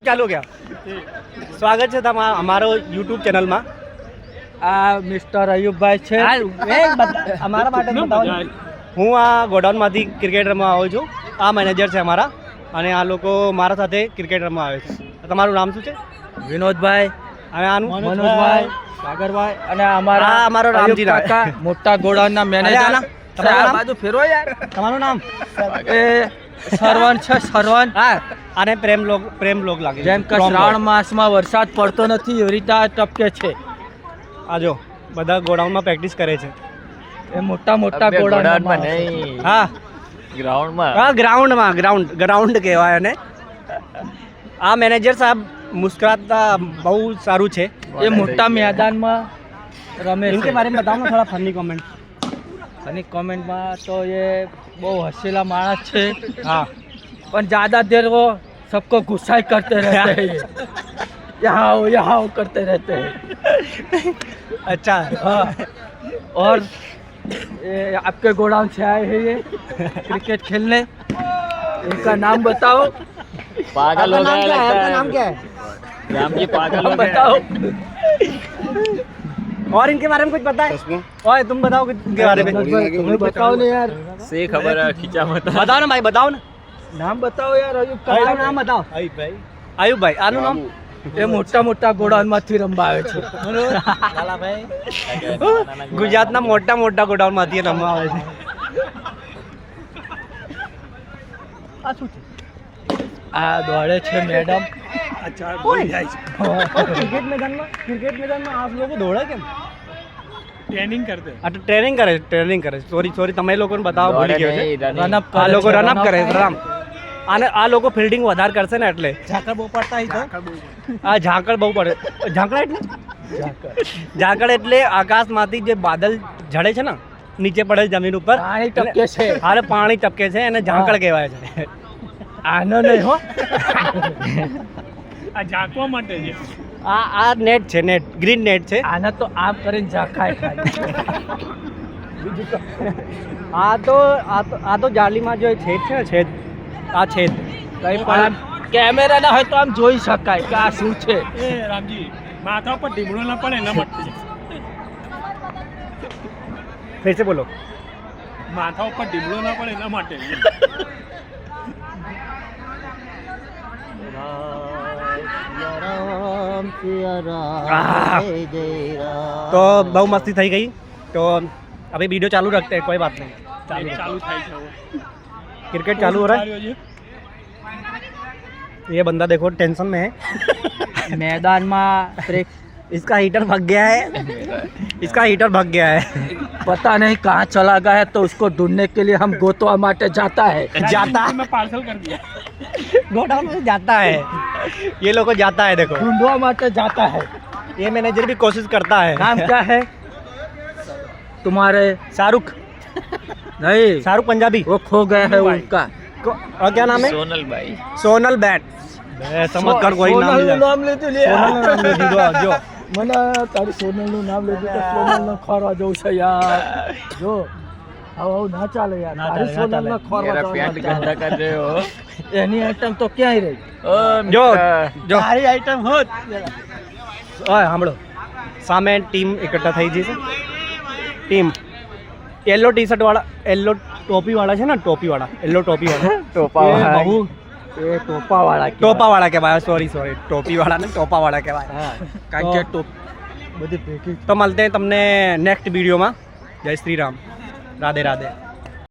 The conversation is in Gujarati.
ચાલુ ગયા સ્વાગત છે તમારા અમારો યુટ્યુબ ચેનલમાં આ મિસ્ટર અયુબભાઈ છે અમારા માટે બતાવો હું આ ગોડાઉનમાંથી ક્રિકેટ રમવા આવ્યો છું આ મેનેજર છે અમારા અને આ લોકો મારા સાથે ક્રિકેટ રમવા આવે છે તમારું નામ શું છે વિનોદભાઈ અને આનું મનોજભાઈ સાગરભાઈ અને અમારો રામજી કાકા મોટા ગોડાઉનના મેનેજર તમારું બાજુ ફેરવો યાર તમારું નામ એ સરવન છે સરવન હા અને પ્રેમ લોગ લાગે જેમ કે શ્રાવણ માસમાં વરસાદ પડતો નથી એવી રીતે આ ટપકે છે આજો બધા ગોડાઉનમાં પ્રેક્ટિસ કરે છે એ મોટા મોટા ગોડાઉનમાં નહીં હા ગ્રાઉન્ડમાં હા ગ્રાઉન્ડ કહેવાય અને આ મેનેજર સાહેબ મુસ્કરાતા બહુ સારું છે એ મોટા મેદાનમાં રમે इनके છે बारे में बताओ ना थोड़ा फनी कमेंट અને કોમેન્ટમાં તો એ બહુ હસીला માણસ છે हाँ पर ज्यादा देर वो सबको गुस्सा ही करते रहते हैं यहाँ आओ करते रहते हैं अच्छा हाँ और ये आपके गोडाउन से आए हैं ये क्रिकेट खेलने इनका नाम बताओ पागल हो गया लगता आपका है नाम क्या है राम जी पागल हो नाम गए बताओ और इनके बारे में कुछ पता है ओए तुम बताओ कुछ इनके बारे में तुम्हें बताओ ना यार से खबर है खींचा मत बताओ ना भाई बताओ ना नाम बताओ यार अयुब આનું का નામ बताओ આયુબભાઈ આનું નામ એ મોટા મોટા ગોડાઉન માંથી રમવા આવે છે ગુજરાતના મોટા મોટા ગોડાઉનમાંથી રમવા આવે છે આ શું છે આ દોડે છે મેડમ અચ્છા બોલી જાય છે ક્રિકેટ મેદાનમાં આપ લોકો દોડે કેમ ट्रेनिंग करते ટ્રેનિંગ કરે સોરી તમે લોકોને બતાવવા ભૂલી ગયો છે रन अप આ લોકો રન અપ કરે રન અને આ લોકો ફિલ્ડિંગ વધારે કરશે ને એટલે ઝાકળ બહુ પડતા આ ઝાકળ બહુ પડે ઝાકળ એટલે ઝાકળ એટલે આકાશમાંથી જે બાદલ ઝડે છે ને નીચે પડે જમીન ઉપર પાણી ટપકે છે હારે પાણી ટપકે છે એને ઝાકળ કહેવાય છે આનો નહીં હો આ ઝાંકવા માટે છે આ નેટ છે નેટ ગ્રીન નેટ છે આના તો આમ કરીને ઝાકાય ખાલી આ તો જાળીમાં જો છેદ છે ને છેદ આ છેદ કઈ પણ આમ કેમેરા ના હોય તો આમ જોઈ શકાય કે આ શું છે એ રામજી માથા ઉપર ઢીમડો ના પડે એના માટે છે. फिर से बोलो માથા ઉપર ઢીમડો ના પડે એના માટે છે. तो बहु मस्ती થઈ ગઈ तो अभी वीडियो चालू रखते हैं कोई बात नहीं ચાલુ થાય છે હવે. क्रिकेट चालू हो रहा है છે. ये बंदा देखो टेंशन में है मैदाનમાં इसका हीटर भग गया है पता नहीं कहाँ चला गया है तो उसको ढूंढने के लिए हम गोतवा माटे जाता है मैं पार्सल कर दिया गोडाउन में जाता है ये लोग को जाता है देखो ढूंढवा माटे जाता है ये मैनेजर भी कोशिश करता है नाम क्या है तुम्हारे शाहरुख पंजाबी वो खो गए हैं उनका और क्या नाम है सोनल भाई सोनल बैट समझ कर कोई नाम नहीं નામ લીધું લે સોનલનું નામ લઈ દીધું જો મને તારી સોનલનું નામ લીધું તો સોનલને ખોરવા જવું છે યાર જો આવું ના ચાલે યાર ના તારી ચાલે, ના સોનલને ખોરવા मेरा જવાનું पेट गंदा कर रहे हो એની આઈટમ તો ક્યાંય રહી ओ જો मित्र, જો તારી આઈટમ હોત ઓય સાંભળો સામે ટીમ એકઠા થઈ જશે ટીમ યેલો ટી શર્ટ વાળા યેલો ટોપી વાળા છે ને યેલો ટોપી વાળા टोपा એ भाई। બહુ એ ટોપાવાળા ટોપાવાળા કહેવાય સોરી ટોપીવાળા ને ટોપાવાળા કહેવાય હા કારણ કે ટોપ બધી ભેગી તો મળते हैं તમને નેક્સ્ટ વિડીયોમાં જય શ્રી રામ રાધે રાધે